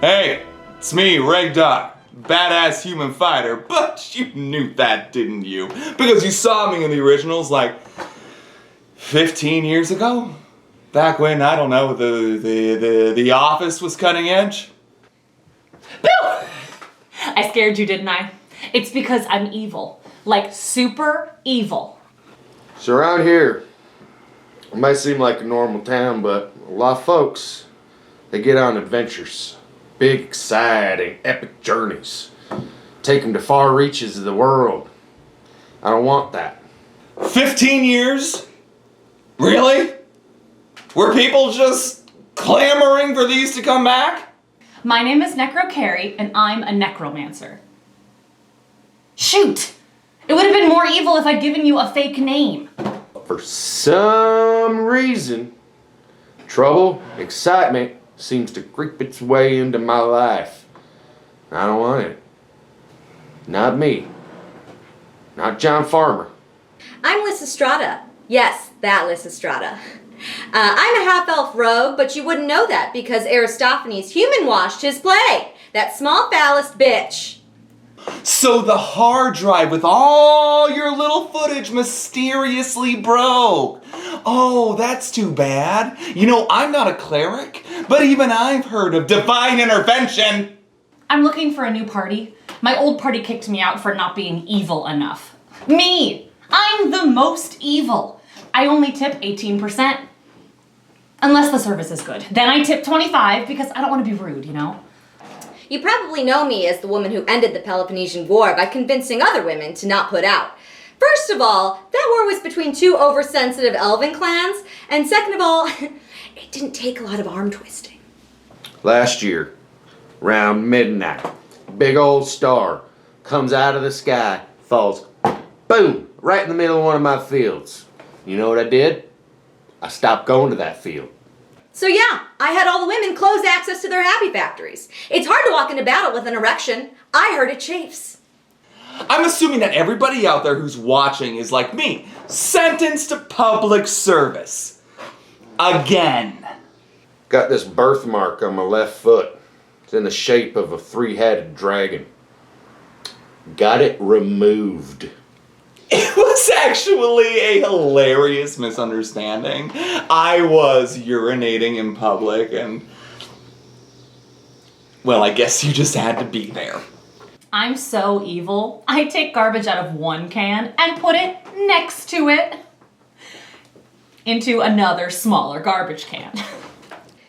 Hey, it's me, Regdar, badass human fighter, but you knew that, didn't you? Because you saw me in the originals like 15 years ago? Back when, I don't know, the office was cutting edge? Boo! I scared you, didn't I? It's because I'm evil. Like, super evil. So around here, it might seem like a normal town, but a lot of folks, they get on adventures. Big, exciting, epic journeys. Take them to far reaches of the world. I don't want that. 15 years? Really? Were people just clamoring for these to come back? My name is NecroCarrie, and I'm a necromancer. Shoot! It would have been more evil if I'd given you a fake name. For some reason, trouble, excitement seems to creep its way into my life. I don't want it. Not me. Not John Farmer. I'm Lysistrata. Yes, that Lysistrata. I'm a half-elf rogue, but you wouldn't know that because Aristophanes human-washed his play. That small phallus bitch. So the hard drive with all your little footage mysteriously broke. Oh, that's too bad. You know, I'm not a cleric, but even I've heard of divine intervention. I'm looking for a new party. My old party kicked me out for not being evil enough. Me! I'm the most evil. I only tip 18%. Unless the service is good. Then I tip 25 because I don't want to be rude, you know? You probably know me as the woman who ended the Peloponnesian War by convincing other women to not put out. First of all, that war was between two oversensitive elven clans, and second of all, it didn't take a lot of arm twisting. Last year, around midnight, big old star comes out of the sky, falls, boom, right in the middle of one of my fields. You know what I did? I stopped going to that field. So yeah, I had all the women close access to their happy factories. It's hard to walk into battle with an erection. I heard it chafes. I'm assuming that everybody out there who's watching is like me, sentenced to public service. Again. Got this birthmark on my left foot. It's in the shape of a three-headed dragon. Got it removed. It was actually a hilarious misunderstanding. I was urinating in public and, well, I guess you just had to be there. I'm so evil. I take garbage out of one can and put it next to it into another smaller garbage can.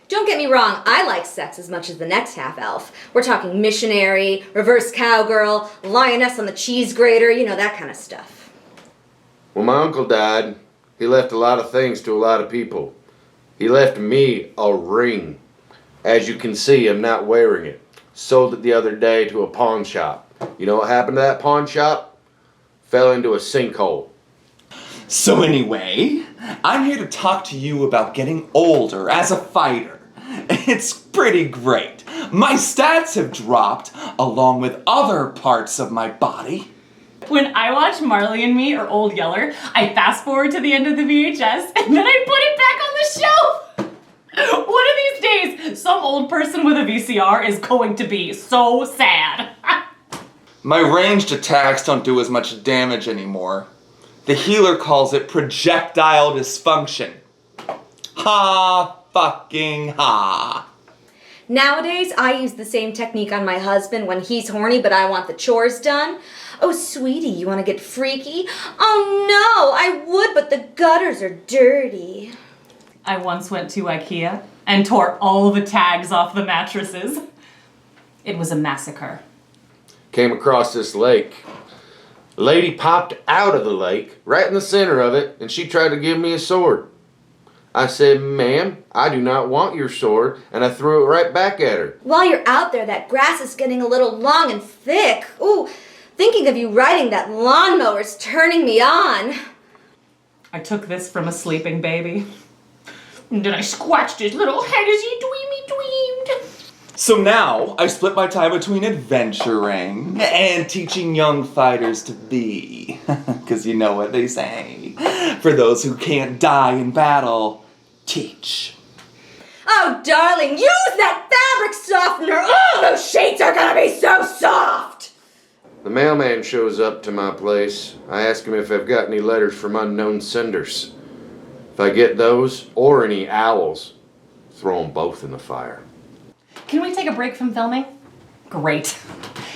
Don't get me wrong, I like sex as much as the next half-elf. We're talking missionary, reverse cowgirl, lioness on the cheese grater, you know, that kind of stuff. When my uncle died, he left a lot of things to a lot of people. He left me a ring. As you can see, I'm not wearing it. Sold it the other day to a pawn shop. You know what happened to that pawn shop? Fell into a sinkhole. So anyway, I'm here to talk to you about getting older as a fighter. It's pretty great. My stats have dropped along with other parts of my body. When I watch Marley and Me or Old Yeller, I fast forward to the end of the VHS and then I put it back on the shelf. One of these days, some old person with a VCR is going to be so sad. My ranged attacks don't do as much damage anymore. The healer calls it projectile dysfunction. Ha fucking ha. Nowadays, I use the same technique on my husband when he's horny but I want the chores done. Oh, sweetie, you want to get freaky? Oh no, I would, but the gutters are dirty. I once went to IKEA and tore all the tags off the mattresses. It was a massacre. Came across this lake. A lady popped out of the lake, right in the center of it, and she tried to give me a sword. I said, ma'am, I do not want your sword, and I threw it right back at her. While you're out there, that grass is getting a little long and thick. Ooh, thinking of you riding that lawnmower's turning me on. I took this from a sleeping baby. And then I scratched his little head as he dreamed. So now, I split my time between adventuring and teaching young fighters to be. Because you know what they say. For those who can't die in battle, teach. Oh, darling, use that fabric softener! Oh, those sheets are gonna be so soft! The mailman shows up to my place. I ask him if I've got any letters from unknown senders. If I get those, or any owls, throw them both in the fire. Can we take a break from filming? Great.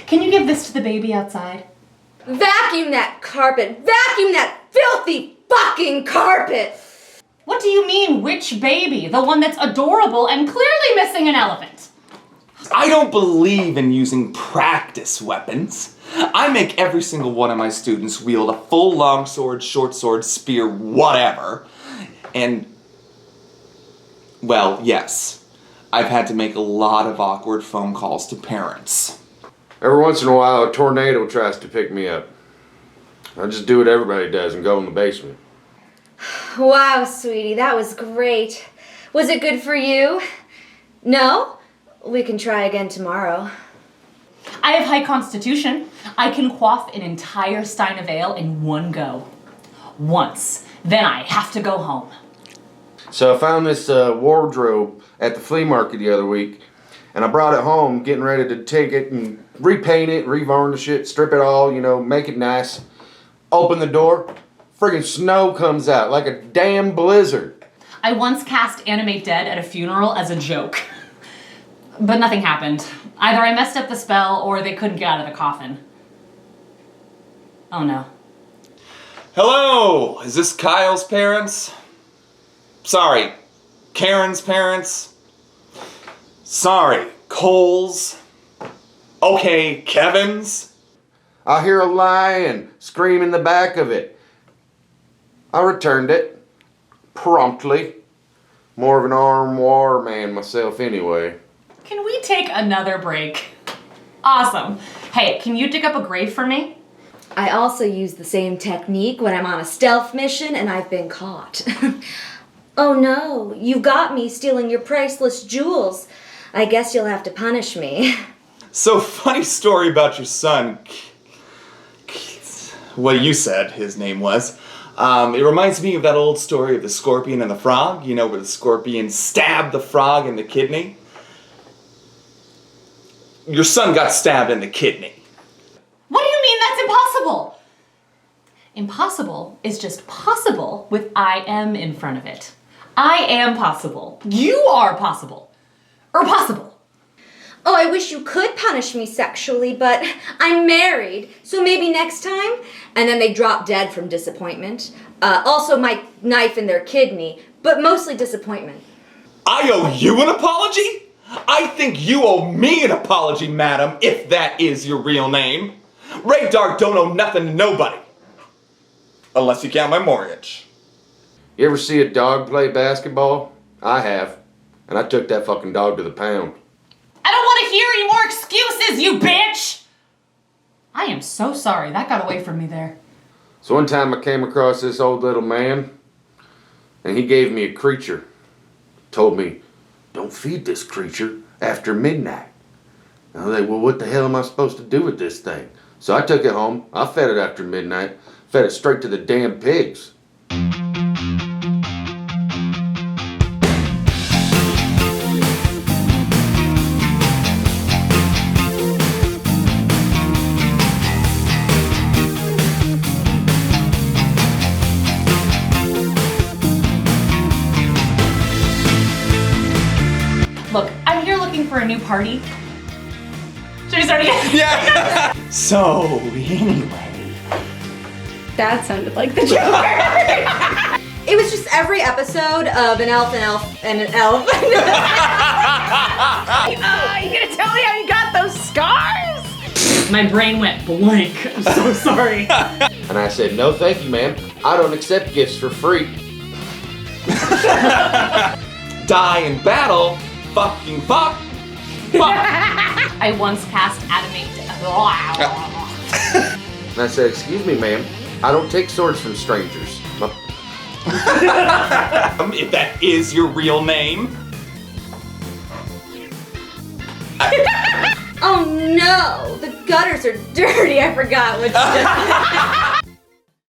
Can you give this to the baby outside? Vacuum that carpet! Vacuum that filthy fucking carpet! What do you mean, which baby? The one that's adorable and clearly missing an elephant. I don't believe in using practice weapons. I make every single one of my students wield a full longsword, short sword, spear, whatever. And, well, yes, I've had to make a lot of awkward phone calls to parents. Every once in a while, a tornado tries to pick me up. I just do what everybody does and go in the basement. Wow, sweetie, that was great. Was it good for you? No? We can try again tomorrow. I have high constitution. I can quaff an entire stein of ale in one go. Once. Then I have to go home. So I found this wardrobe at the flea market the other week, and I brought it home, getting ready to take it and repaint it, revarnish it, strip it all, make it nice. Open the door, friggin' snow comes out like a damn blizzard. I once cast Animate Dead at a funeral as a joke. But nothing happened. Either I messed up the spell or they couldn't get out of the coffin. Oh no. Hello, is this Kyle's parents? Sorry, Karen's parents? Sorry, Cole's? Okay, Kevin's? I hear a lion scream in the back of it. I returned it. Promptly. More of an armoire man myself anyway. Can we take another break? Awesome. Hey, can you dig up a grave for me? I also use the same technique when I'm on a stealth mission and I've been caught. Oh no, you got me stealing your priceless jewels. I guess you'll have to punish me. So, funny story about your son. What you said his name was. It reminds me of that old story of the scorpion and the frog, where the scorpion stabbed the frog in the kidney. Your son got stabbed in the kidney. What do you mean that's impossible? Impossible is just possible with I am in front of it. I am possible. You are possible. Or possible. Oh, I wish you could punish me sexually, but I'm married, so maybe next time? And then they drop dead from disappointment. Also my knife in their kidney, but mostly disappointment. I owe you an apology? I think you owe me an apology, madam, if that is your real name. Regdar don't owe nothing to nobody. Unless you count my mortgage. You ever see a dog play basketball? I have. And I took that fucking dog to the pound. I don't want to hear any more excuses, you bitch! I am so sorry. That got away from me there. So one time I came across this old little man, and he gave me a creature. Told me, don't feed this creature after midnight. And I was like, well, what the hell am I supposed to do with this thing? So I took it home, I fed it after midnight, fed it straight to the damn pigs. Look, I'm here looking for a new party. Should we start again? Yeah. So, anyway. That sounded like the Joker. It was just every episode of an elf and an elf. You gonna tell me how you got those scars? My brain went blank. I'm so sorry. And I said, no thank you, ma'am. I don't accept gifts for free. Die in battle. Fucking fuck. I once cast Animate Dead. And I said, excuse me, ma'am. I don't take swords from strangers. If that is your real name. Oh no, the gutters are dirty. I forgot what.